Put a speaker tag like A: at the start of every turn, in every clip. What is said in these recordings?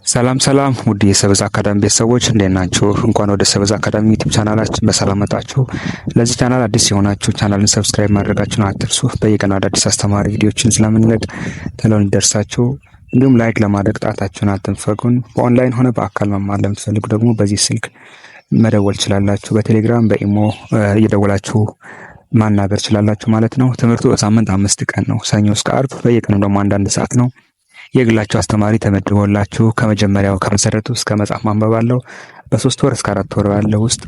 A: ሰላም ሰላም ውድ የሰበዝ አካዳሚ ቤተሰቦች እንዴት ናችሁ? እንኳን ወደ ሰበዝ አካዳሚ ዩቲዩብ ቻናላችን በሰላም መጣችሁ። ለዚህ ቻናል አዲስ የሆናችሁ ቻናልን ሰብስክራይብ ማድረጋችሁን አትርሱ። በየቀኑ አዳዲስ አስተማሪ ቪዲዮዎችን ስለምንለቅ ቶሎ እንዲደርሳችሁ፣ እንዲሁም ላይክ ለማድረግ ጣታችሁን አትንፈጉን። በኦንላይን ሆነ በአካል መማር ለምትፈልጉ ደግሞ በዚህ ስልክ መደወል ትችላላችሁ። በቴሌግራም በኢሞ እየደወላችሁ ማናገር ትችላላችሁ ማለት ነው። ትምህርቱ በሳምንት 5 ቀን ነው፣ ሰኞ እስከ አርብ። በየቀኑ ደግሞ አንዳንድ ሰዓት ነው። የግላችሁ አስተማሪ ተመድቦላችሁ ከመጀመሪያው ከመሰረቱ እስከ መጽሐፍ ማንበብ አለው። በ3 ወር እስከ 4 ወር ባለው ውስጥ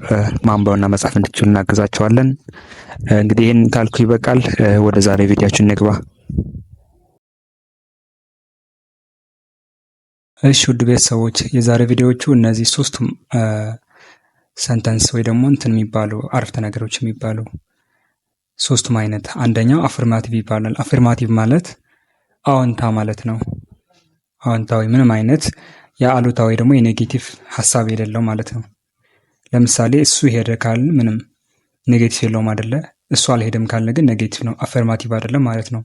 A: ማንበብና መጻፍ እንድትችሉ እናግዛችኋለን። እንግዲህ ይህን ካልኩ ይበቃል። ወደ ዛሬ ቪዲዮአችን እንግባ። እሺ ውድ ቤተሰቦች የዛሬ ቪዲዮዎቹ እነዚህ ሶስቱም ሰንተንስ ወይ ደግሞ እንትን የሚባሉ አረፍተ ነገሮች የሚባሉ ሶስቱም አይነት፣ አንደኛው አፍርማቲቭ ይባላል። አፍርማቲቭ ማለት አዎንታ ማለት ነው። አዎንታዊ ምንም አይነት የአሉታዊ ደግሞ የኔጌቲቭ ሀሳብ የሌለው ማለት ነው። ለምሳሌ እሱ ሄደ ካልን ምንም ኔጌቲቭ የለውም አይደለ? እሱ አልሄደም ካልን ግን ኔጌቲቭ ነው፣ አፈርማቲቭ አይደለም ማለት ነው።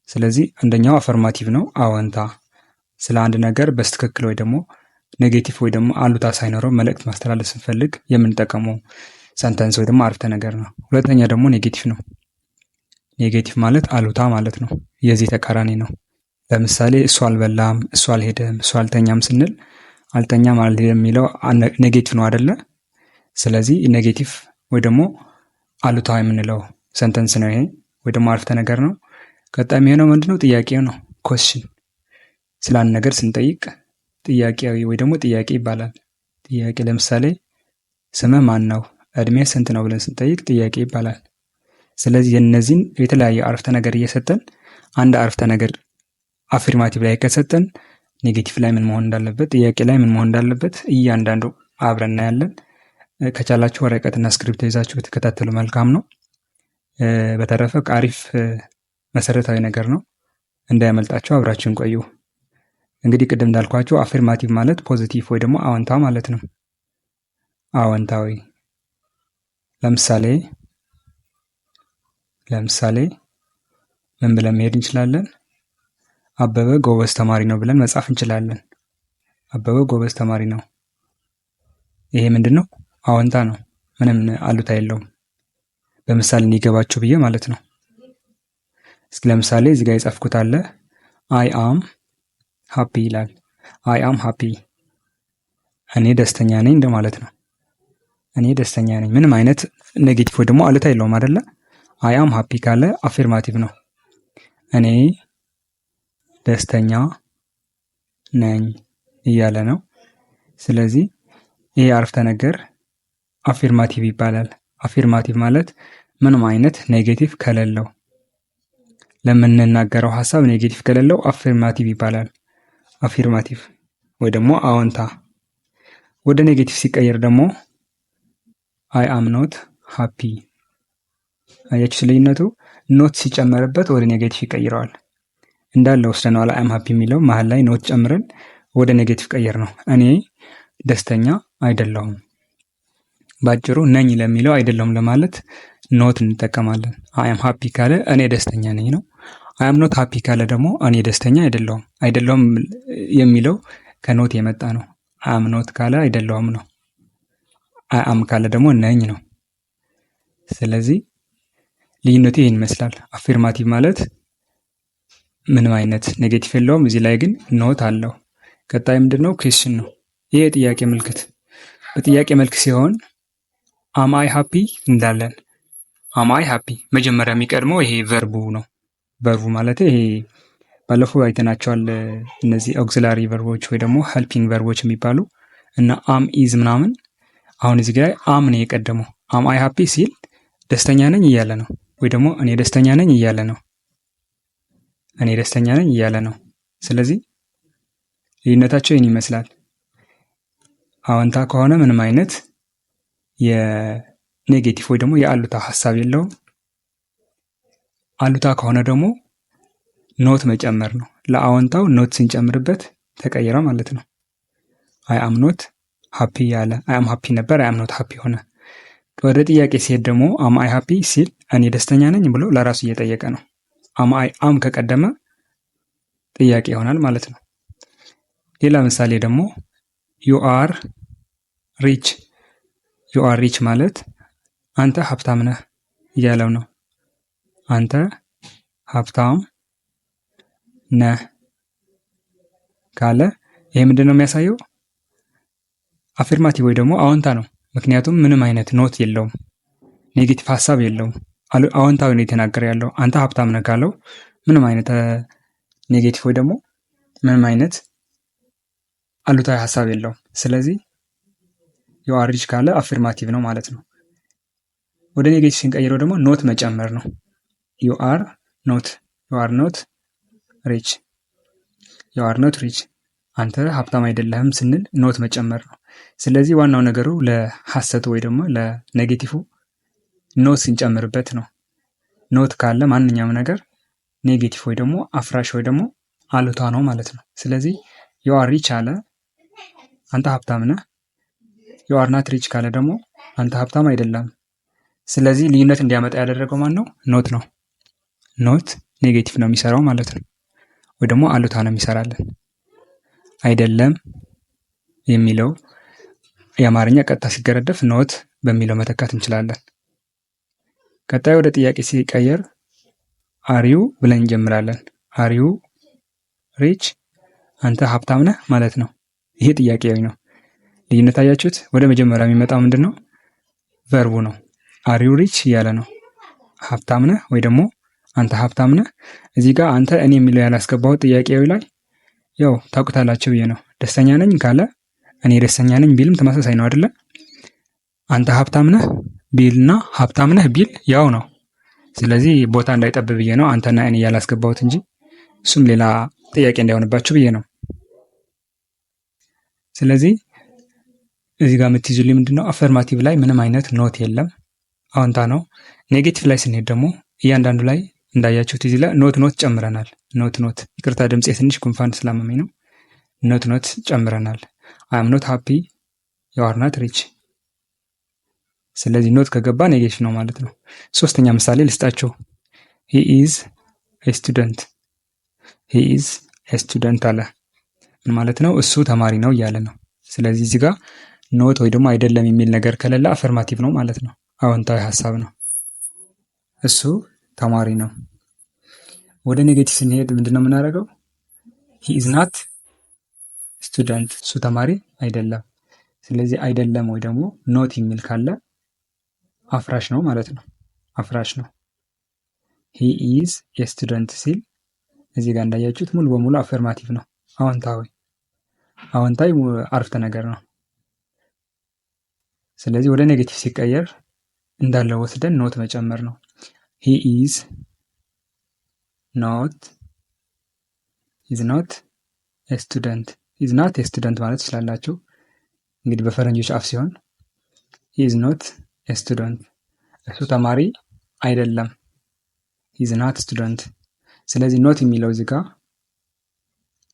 A: ስለዚህ አንደኛው አፈርማቲቭ ነው፣ አዎንታ ስለ አንድ ነገር በስትክክል ወይ ደግሞ ኔጌቲቭ ወይ ደግሞ አሉታ ሳይኖረው መልእክት ማስተላለፍ ስንፈልግ የምንጠቀመው ሰንተንስ ወይ ደግሞ አረፍተ ነገር ነው። ሁለተኛ ደግሞ ኔጌቲቭ ነው። ኔጌቲቭ ማለት አሉታ ማለት ነው፣ የዚህ ተቃራኒ ነው። ለምሳሌ እሱ አልበላም፣ እሱ አልሄደም፣ እሱ አልተኛም ስንል አልተኛም አልሄደም የሚለው ኔጌቲቭ ነው አይደለ? ስለዚህ ኔጌቲቭ ወይ ደግሞ አሉታ የምንለው ሰንተንስ ነው ይሄ፣ ወይ ደግሞ አረፍተ ነገር ነው። ቀጣይ የሚሆነው ምንድነው? ጥያቄው ነው፣ ኮስችን። ስለ አንድ ነገር ስንጠይቅ ጥያቄያዊ ወይ ደግሞ ጥያቄ ይባላል። ጥያቄ ለምሳሌ ስምህ ማን ነው፣ እድሜ ስንት ነው ብለን ስንጠይቅ ጥያቄ ይባላል። ስለዚህ የእነዚህን የተለያየ አረፍተ ነገር እየሰጠን አንድ አረፍተ ነገር አፍርማቲቭ ላይ ከሰጠን ኔጌቲቭ ላይ ምን መሆን እንዳለበት፣ ጥያቄ ላይ ምን መሆን እንዳለበት እያንዳንዱ አብረን እናያለን። ከቻላችሁ ወረቀትና ስክሪፕት ይዛችሁ ብትከታተሉ መልካም ነው። በተረፈ አሪፍ መሰረታዊ ነገር ነው፣ እንዳያመልጣችሁ አብራችሁን ቆዩ። እንግዲህ ቅድም እንዳልኳችሁ አፍርማቲቭ ማለት ፖዚቲቭ ወይ ደግሞ አዎንታ ማለት ነው። አዎንታዊ ለምሳሌ ምን ብለን መሄድ እንችላለን? አበበ ጎበዝ ተማሪ ነው ብለን መጻፍ እንችላለን። አበበ ጎበዝ ተማሪ ነው። ይሄ ምንድነው? አዎንታ ነው፣ ምንም አሉታ የለውም። በምሳሌ እንዲገባችሁ ብዬ ማለት ነው። እስኪ ለምሳሌ እዚህ ጋር የጻፍኩት አለ አይ አም ሃፒ ይላል። አይ አም ሃፒ እኔ ደስተኛ ነኝ እንደማለት ነው። እኔ ደስተኛ ነኝ ምንም አይነት ኔጌቲቭ ወይ ደግሞ አሉታ የለውም አይደለ? አይ አም ሃፒ ካለ አፌርማቲቭ ነው። እኔ ደስተኛ ነኝ እያለ ነው። ስለዚህ ይሄ አረፍተ ነገር አፌርማቲቭ ይባላል። አፌርማቲቭ ማለት ምንም አይነት ኔጌቲቭ ከሌለው፣ ለምንናገረው ሀሳብ ኔጌቲቭ ከሌለው አፌርማቲቭ ይባላል። አፌርማቲቭ ወይ ደግሞ አዎንታ። ወደ ኔጌቲቭ ሲቀየር ደግሞ አይ አም ኖት ሃፒ። አያችሁ ልዩነቱ? ኖት ሲጨመርበት ወደ ኔጌቲቭ ይቀይረዋል። እንዳለ ወስደነዋል። አይ አም ሃፒ የሚለው መሀል ላይ ኖት ጨምረን ወደ ኔጌቲቭ ቀየር ነው። እኔ ደስተኛ አይደለሁም። ባጭሩ ነኝ ለሚለው አይደለሁም ለማለት ኖት እንጠቀማለን። አይ አም ሃፒ ካለ እኔ ደስተኛ ነኝ ነው። አይ አም ኖት ሃፒ ካለ ደግሞ እኔ ደስተኛ አይደለሁም። አይደለሁም የሚለው ከኖት የመጣ ነው። አይ አም ኖት ካለ አይደለሁም ነው። አይ አም ካለ ደግሞ ነኝ ነው። ስለዚህ ልዩነቱ ይህን ይመስላል። አፌርማቲቭ ማለት ምንም አይነት ኔጌቲቭ የለውም፣ እዚህ ላይ ግን ኖት አለው። ቀጣይ ምንድነው? ኩዌስችን ነው። ይሄ የጥያቄ ምልክት በጥያቄ መልክ ሲሆን አም አይ ሃፒ እንዳለን አም አይ ሃፒ መጀመሪያ የሚቀድመው ይሄ ቨርቡ ነው። ቨርቡ ማለት ይሄ ባለፈው አይተናቸዋል። እነዚህ ኦክሲላሪ ቨርቦች ወይ ደግሞ ሄልፒንግ ቨርቦች የሚባሉ እና አም ኢዝ ምናምን። አሁን እዚህ ጋር አም ነው የቀደመው። አም አይ ሃፒ ሲል ደስተኛ ነኝ እያለ ነው፣ ወይ ደግሞ እኔ ደስተኛ ነኝ እያለ ነው። እኔ ደስተኛ ነኝ እያለ ነው። ስለዚህ ልዩነታቸው ይህን ይመስላል። አዎንታ ከሆነ ምንም አይነት የኔጌቲቭ ወይ ደግሞ የአሉታ ሀሳብ የለውም። አሉታ ከሆነ ደግሞ ኖት መጨመር ነው። ለአዎንታው ኖት ስንጨምርበት ተቀየረ ማለት ነው። አይ አም ኖት ሃፒ ያለ አይ አም ሃፒ ነበር፣ አይ አም ኖት ሃፒ ሆነ። ወደ ጥያቄ ሲሄድ ደግሞ አም አይ ሃፒ ሲል እኔ ደስተኛ ነኝ ብሎ ለራሱ እየጠየቀ ነው። አም ከቀደመ ጥያቄ ይሆናል ማለት ነው። ሌላ ምሳሌ ደግሞ ዩ አር ሪች። ዩ አር ሪች ማለት አንተ ሀብታም ነህ እያለው ነው። አንተ ሀብታም ነህ ካለ ይሄ ምንድን ነው የሚያሳየው? አፊርማቲቭ ወይ ደግሞ አዎንታ ነው። ምክንያቱም ምንም አይነት ኖት የለውም፣ ኔጌቲቭ ሀሳብ የለውም። አዎንታዊ ነው የተናገረ ያለው። አንተ ሀብታም ነህ ካለው ምንም አይነት ኔጌቲቭ ወይ ደግሞ ምንም አይነት አሉታዊ ሀሳብ የለውም። ስለዚህ ዩ አር ሪች ካለ አፊርማቲቭ ነው ማለት ነው። ወደ ኔጌቲቭ ስንቀይረው ደግሞ ኖት መጨመር ነው። ዩ አር ኖት ሪች፣ ዩ አር ኖት ሪች አንተ ሀብታም አይደለህም ስንል ኖት መጨመር ነው። ስለዚህ ዋናው ነገሩ ለሐሰቱ ወይ ደግሞ ለኔጌቲቭ ኖት ስንጨምርበት ነው። ኖት ካለ ማንኛውም ነገር ኔጌቲቭ ወይ ደግሞ አፍራሽ ወይ ደግሞ አሉታ ነው ማለት ነው። ስለዚህ ዩ አር ሪች አለ አንተ ሀብታም ነህ። ዩ አር ናት ሪች ካለ ደግሞ አንተ ሀብታም አይደለም። ስለዚህ ልዩነት እንዲያመጣ ያደረገው ማን ነው? ኖት ነው። ኖት ኔጌቲቭ ነው የሚሰራው ማለት ነው፣ ወይ ደግሞ አሉታ ነው የሚሰራልን። አይደለም የሚለው የአማርኛ ቀጥታ ሲገረደፍ ኖት በሚለው መተካት እንችላለን። ቀጣይ ወደ ጥያቄ ሲቀየር አሪዩ ብለን እንጀምራለን። አሪዩ ሪች አንተ ሀብታም ነህ ማለት ነው። ይሄ ጥያቄያዊ ነው። ልዩነት አያችሁት? ወደ መጀመሪያ የሚመጣው ምንድን ነው? ቨርቡ ነው። አሪዩ ሪች እያለ ነው። ሀብታም ነህ ወይ ደግሞ አንተ ሀብታም ነህ። እዚህ ጋር አንተ እኔ የሚለው ያላስገባሁት ጥያቄያዊ ላይ ያው ታውቁታላችሁ ብዬ ነው። ደስተኛ ነኝ ካለ እኔ ደስተኛ ነኝ ቢልም ተመሳሳይ ነው አይደለ? አንተ ሀብታም ነህ ቢልና ሀብታም ነህ ቢል ያው ነው። ስለዚህ ቦታ እንዳይጠብ ብዬ ነው አንተና እኔ ያላስገባሁት እንጂ እሱም ሌላ ጥያቄ እንዳይሆንባችሁ ብዬ ነው። ስለዚህ እዚህ ጋር የምትይዙልኝ ምንድነው? አፈርማቲቭ ላይ ምንም አይነት ኖት የለም፣ አዎንታ ነው። ኔጌቲቭ ላይ ስንሄድ ደግሞ እያንዳንዱ ላይ እንዳያችሁት እዚህ ላይ ኖት ጨምረናል። ኖት ይቅርታ ድምፄ ትንሽ ጉንፋን ስላመመኝ ነው። ኖት ጨምረናል። አይ አም ኖት ሃፒ ዩ አር ናት ሪች። ስለዚህ ኖት ከገባ ኔጌቲቭ ነው ማለት ነው። ሶስተኛ ምሳሌ ልስጣቸው። ሂ ኢዝ ኤ ስቱደንት። ሂ ኢዝ ኤ ስቱደንት አለ። ምን ማለት ነው? እሱ ተማሪ ነው እያለ ነው። ስለዚህ እዚህ ጋር ኖት ወይ ደግሞ አይደለም የሚል ነገር ከሌለ አፈርማቲቭ ነው ማለት ነው። አዎንታዊ ሀሳብ ነው። እሱ ተማሪ ነው። ወደ ኔጌቲቭ ስንሄድ ምንድነው የምናደርገው? ሂ ኢዝ ናት ስቱደንት። እሱ ተማሪ አይደለም። ስለዚህ አይደለም ወይ ደግሞ ኖት የሚል ካለ አፍራሽ ነው ማለት ነው። አፍራሽ ነው። ሂ ኢዝ ኤ ስቱደንት ሲል እዚህ ጋር እንዳያችሁት ሙሉ በሙሉ አፈርማቲቭ ነው። አዎንታዊ አረፍተ ነገር ነው። ስለዚህ ወደ ኔጌቲቭ ሲቀየር እንዳለ ወስደን ኖት መጨመር ነው። ሂ ኢዝ ኖት ኤ ስቱደንት። ኢዝ ናት ኤ ስቱደንት ማለት ትችላላችሁ። እንግዲህ በፈረንጆች አፍ ሲሆን ሂ ኢዝ ኖት ኤ ስቱደንት፣ እሱ ተማሪ አይደለም። ሂ ኢዝ ናት ስቱደንት። ስለዚህ ኖት የሚለው እዚህ ጋር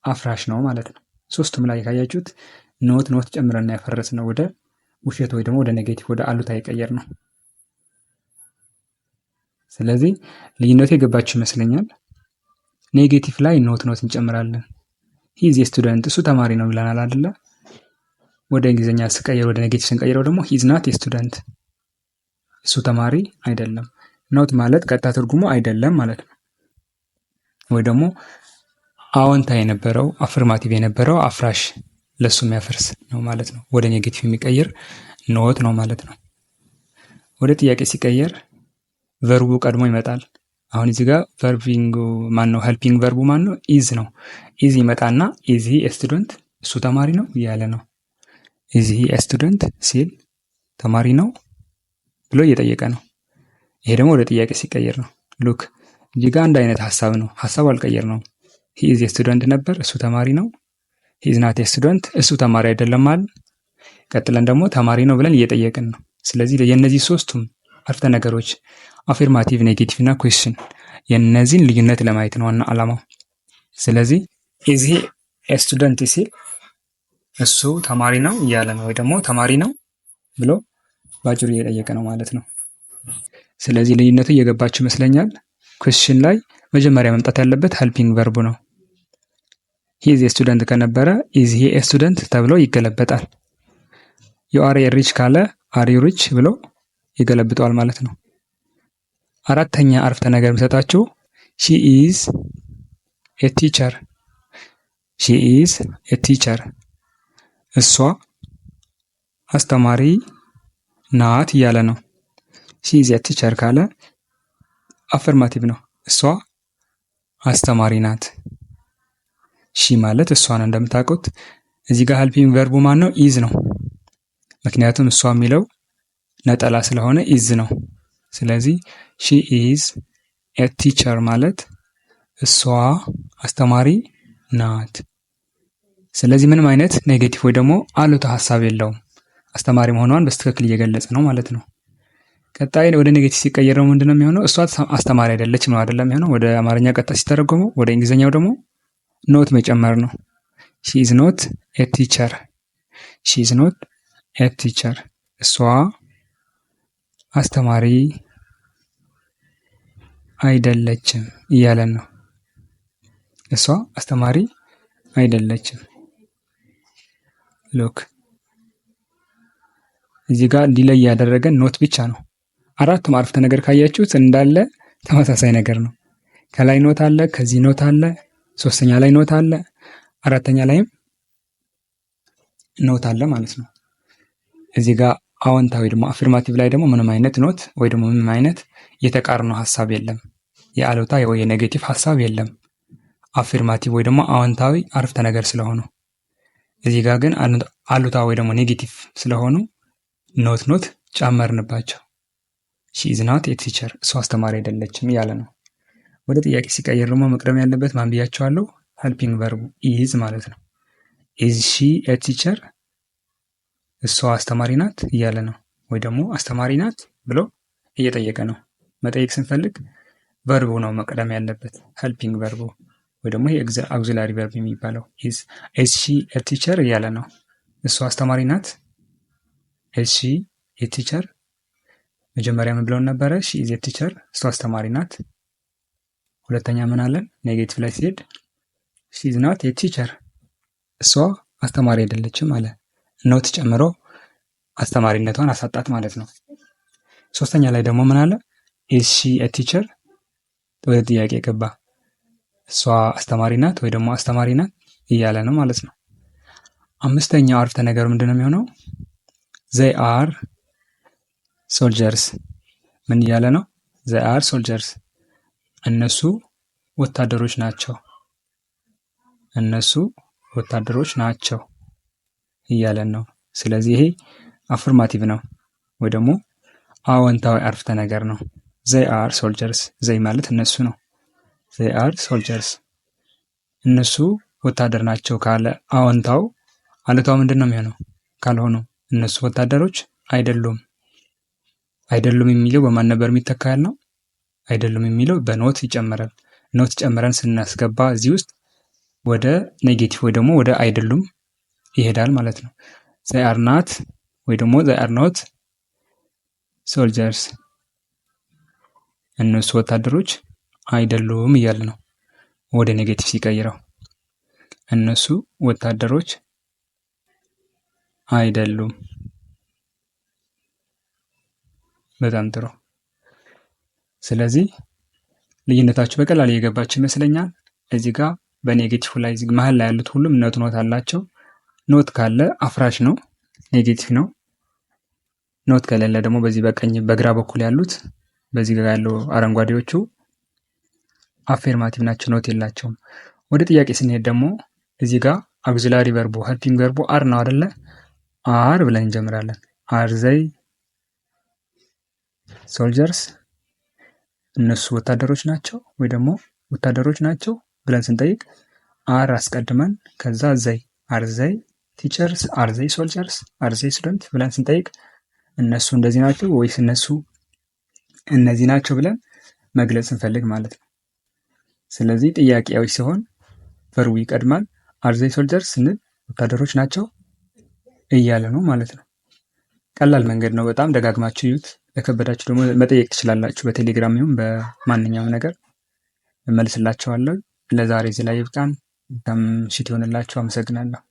A: አፍራሽ ነው ማለት ነው። ሶስቱም ላይ ካያችሁት ኖት ጨምረና ያፈረስ ነው ወደ ውሸት ወይ ደግሞ ወደ ኔጌቲቭ ወደ አሉታ የቀየር ነው። ስለዚህ ልዩነቱ የገባችሁ ይመስለኛል። ኔጌቲቭ ላይ ኖት እንጨምራለን። ሂ ኢዝ ኤ ስቱደንት፣ እሱ ተማሪ ነው ብለናል አይደለ? ወደ እንግሊዝኛ ስቀየር ወደ ኔጌቲቭ ስንቀይረው ደግሞ ሂ ኢዝ ናት ኤ ስቱደንት፣ እሱ ተማሪ አይደለም። ኖት ማለት ቀጥታ ትርጉሙ አይደለም ማለት ነው። ወይ ደግሞ አዎንታ የነበረው አፍርማቲቭ የነበረው አፍራሽ ለሱ የሚያፈርስ ነው ማለት ነው። ወደ ኔጌቲቭ የሚቀይር ኖት ነው ማለት ነው። ወደ ጥያቄ ሲቀየር ቨርቡ ቀድሞ ይመጣል። አሁን እዚህ ጋር ቨርቢንግ ማን ነው? ሄልፒንግ ቨርቡ ማን ነው? ኢዝ ነው። ኢዝ ይመጣና ኢዝ ሂ ኤ ስቱደንት፣ እሱ ተማሪ ነው እያለ ነው። ኢዝ ሂ ኤ ስቱደንት ሲል ተማሪ ነው ብሎ እየጠየቀ ነው። ይሄ ደግሞ ወደ ጥያቄ ሲቀየር ነው። ሉክ እዚህ ጋር አንድ አይነት ሀሳብ ነው። ሀሳቡ አልቀየር ነው። ሂ ኢዝ ኤ ስቱደንት ነበር፣ እሱ ተማሪ ነው። ሂ ኢዝ ናት ኤ ስቱደንት፣ እሱ ተማሪ አይደለም ማለት። ቀጥለን ደግሞ ተማሪ ነው ብለን እየጠየቅን ነው። ስለዚህ የእነዚህ ሶስቱም አረፍተ ነገሮች አፌርማቲቭ፣ ኔጌቲቭ እና ኩዌስችን የእነዚህን ልዩነት ለማየት ነው ዋና ዓላማው። ስለዚህ ኢዝ ሂ ኤ ስቱደንት ሲል እሱ ተማሪ ነው እያለ ነው፣ ወይ ደግሞ ተማሪ ነው ብሎ ባጭሩ እየጠየቀ ነው ማለት ነው። ስለዚህ ልዩነቱ እየገባችሁ ይመስለኛል። ኩዌስችን ላይ መጀመሪያ መምጣት ያለበት ሄልፒንግ ቨርቡ ነው። ሂ ኢዝ ኤ ስቱደንት ከነበረ ኢዝ ሂ ኤ ስቱደንት ተብሎ ይገለበጣል። ዩ አር ኤ ሪች ካለ አር ዩ ሪች ብሎ ይገለብጠዋል ማለት ነው። አራተኛ አረፍተ ነገር የሚሰጣችሁ ሺ ኢዝ ኤ ቲቸር። ሺ ኢዝ ኤ ቲቸር እሷ አስተማሪ ናት እያለ ነው። ሺ ኢዝ ኤ ቲቸር ካለ አፈርማቲቭ ነው። እሷ አስተማሪ ናት። ሺ ማለት እሷ ነው እንደምታውቁት። እዚህ ጋር ሄልፒንግ ቨርቡ ማን ነው? ኢዝ ነው። ምክንያቱም እሷ የሚለው ነጠላ ስለሆነ ኢዝ ነው። ስለዚህ ሺ ኢዝ ኤ ቲቸር ማለት እሷ አስተማሪ ናት። ስለዚህ ምንም አይነት ኔጌቲቭ ወይ ደግሞ አሉታ ሀሳብ የለውም። አስተማሪ መሆኗን በስትክክል እየገለጸ ነው ማለት ነው። ቀጣይ ወደ ኔጌቲቭ ሲቀየረው ምንድነው የሚሆነው? እሷ አስተማሪ አይደለችም ነው አይደለም የሚሆነው። ወደ አማርኛ ቀጥታ ሲተረጎመው ወደ እንግሊዝኛው ደግሞ ኖት መጨመር ነው። ሺ ኢዝ ኖት ኤ ቲቸር። ሺ ኢዝ ኖት ኤ ቲቸር እሷ አስተማሪ አይደለችም እያለን ነው። እሷ አስተማሪ አይደለችም። ሎክ እዚህ ጋር ዲሌይ ያደረገን ኖት ብቻ ነው። አራቱም አረፍተ ነገር ካያችሁት እንዳለ ተመሳሳይ ነገር ነው። ከላይ ኖት አለ፣ ከዚህ ኖት አለ፣ ሶስተኛ ላይ ኖት አለ፣ አራተኛ ላይም ኖት አለ ማለት ነው። እዚህ ጋር አዎንታዊ ደግሞ አፍርማቲቭ ላይ ደግሞ ምንም አይነት ኖት ወይ ደግሞ ምንም አይነት የተቃርኖ ሀሳብ የለም። የአሉታ ወይ የኔጌቲቭ ሀሳብ የለም። አፍርማቲቭ ወይ ደግሞ አዎንታዊ አረፍተ ነገር ስለሆኑ፣ እዚህ ጋር ግን አሉታ ወይ ደግሞ ኔጌቲቭ ስለሆኑ ኖት ጨመርንባቸው። ሺ ኢዝ ናት ኤ ቲቸር እሷ አስተማሪ አይደለችም እያለ ነው። ወደ ጥያቄ ሲቀየር ደግሞ መቅደም ያለበት ማን ብያቸዋለሁ? ሄልፒንግ ቨርቡ ኢዝ ማለት ነው። ኢዝ ሺ ኤ ቲቸር እሷ አስተማሪ ናት እያለ ነው። ወይ ደግሞ አስተማሪ ናት ብሎ እየጠየቀ ነው። መጠየቅ ስንፈልግ ቨርቡ ነው መቅደም ያለበት፣ ሄልፒንግ ቨርቡ ወይ ደግሞ አውግዚላሪ ቨርብ የሚባለው። ኢዝ ሺ ኤ ቲቸር እያለ ነው። እሷ አስተማሪ ናት። ኢዝ ሺ ኤ ቲቸር መጀመሪያ ምን ብለውን ነበረ? ሺ ኢዝ ኤ ቲቸር እሷ አስተማሪ ናት። ሁለተኛ ምን አለን? ኔጌቲቭ ላይ ሲሄድ ሺ ኢዝ ናት ኤ ቲቸር እሷ አስተማሪ አይደለችም አለ። ኖት ጨምሮ አስተማሪነቷን አሳጣት ማለት ነው። ሶስተኛ ላይ ደግሞ ምን አለ? ኢዝ ሺ ኤ ቲቸር ወደ ጥያቄ ገባ። እሷ አስተማሪ ናት ወይ ደግሞ አስተማሪ ናት እያለ ነው ማለት ነው። አምስተኛው አረፍተ ነገር ምንድነው የሚሆነው? ዘይ አር ሶልጀርስ ምን እያለ ነው? ዘይ አር ሶልጀርስ እነሱ ወታደሮች ናቸው። እነሱ ወታደሮች ናቸው እያለን ነው። ስለዚህ ይሄ አፍርማቲቭ ነው ወይ ደግሞ አዎንታዊ አረፍተ ነገር ነው። ዘይ አር ሶልጀርስ ዘይ ማለት እነሱ ነው። ዘይ አር ሶልጀርስ እነሱ ወታደር ናቸው ካለ አዎንታው፣ አሉታው ምንድን ነው የሚሆነው? ካልሆኑ እነሱ ወታደሮች አይደሉም። አይደሉም የሚለው በማን ነበር የሚተካ ያልነው? አይደሉም የሚለው በኖት ይጨመራል። ኖት ጨምረን ስናስገባ እዚህ ውስጥ ወደ ኔጌቲቭ ወይ ደግሞ ወደ አይደሉም ይሄዳል ማለት ነው። ዘይ አር ናት ወይ ደግሞ ዘይ አር ኖት ሶልጀርስ እነሱ ወታደሮች አይደሉም እያለ ነው። ወደ ኔጌቲቭ ሲቀይረው እነሱ ወታደሮች አይደሉም። በጣም ጥሩ። ስለዚህ ልዩነታችሁ በቀላሉ የገባችሁ ይመስለኛል። እዚህ ጋር በኔጌቲቭ ላይ መሀል ላይ ያሉት ሁሉም ኖት አላቸው። ኖት ካለ አፍራሽ ነው፣ ኔጌቲቭ ነው። ኖት ከሌለ ደግሞ በዚህ በቀኝ በግራ በኩል ያሉት በዚህ ጋር ያለው አረንጓዴዎቹ አፌርማቲቭ ናቸው፣ ኖት የላቸውም። ወደ ጥያቄ ስንሄድ ደግሞ እዚህ ጋር አውግዚላሪ ቨርቡ ሄልፒንግ ቨርቡ አር ነው አይደለ? አር ብለን እንጀምራለን። አር ዘይ ሶልጀርስ እነሱ ወታደሮች ናቸው ወይ ደግሞ ወታደሮች ናቸው ብለን ስንጠይቅ አር አስቀድመን ከዛ ዘይ አር ዘይ ቲቸርስ አር ዘይ ሶልጀርስ አር ዘይ ስቱደንት ብለን ስንጠይቅ እነሱ እንደዚህ ናቸው ወይስ እነሱ እነዚህ ናቸው ብለን መግለጽ ስንፈልግ ማለት ነው። ስለዚህ ጥያቄያዊ ሲሆን ቨርቡ ይቀድማል። አር ዘይ ሶልጀርስ ስንል ወታደሮች ናቸው እያለ ነው ማለት ነው። ቀላል መንገድ ነው። በጣም ደጋግማችሁ ይዩት። ለከበዳችሁ ደግሞ መጠየቅ ትችላላችሁ። በቴሌግራም ይሁን በማንኛውም ነገር እመልስላችኋለሁ። ለዛሬ እዚህ ላይ ይብቃን። መልካም ምሽት ይሆንላችሁ። አመሰግናለሁ።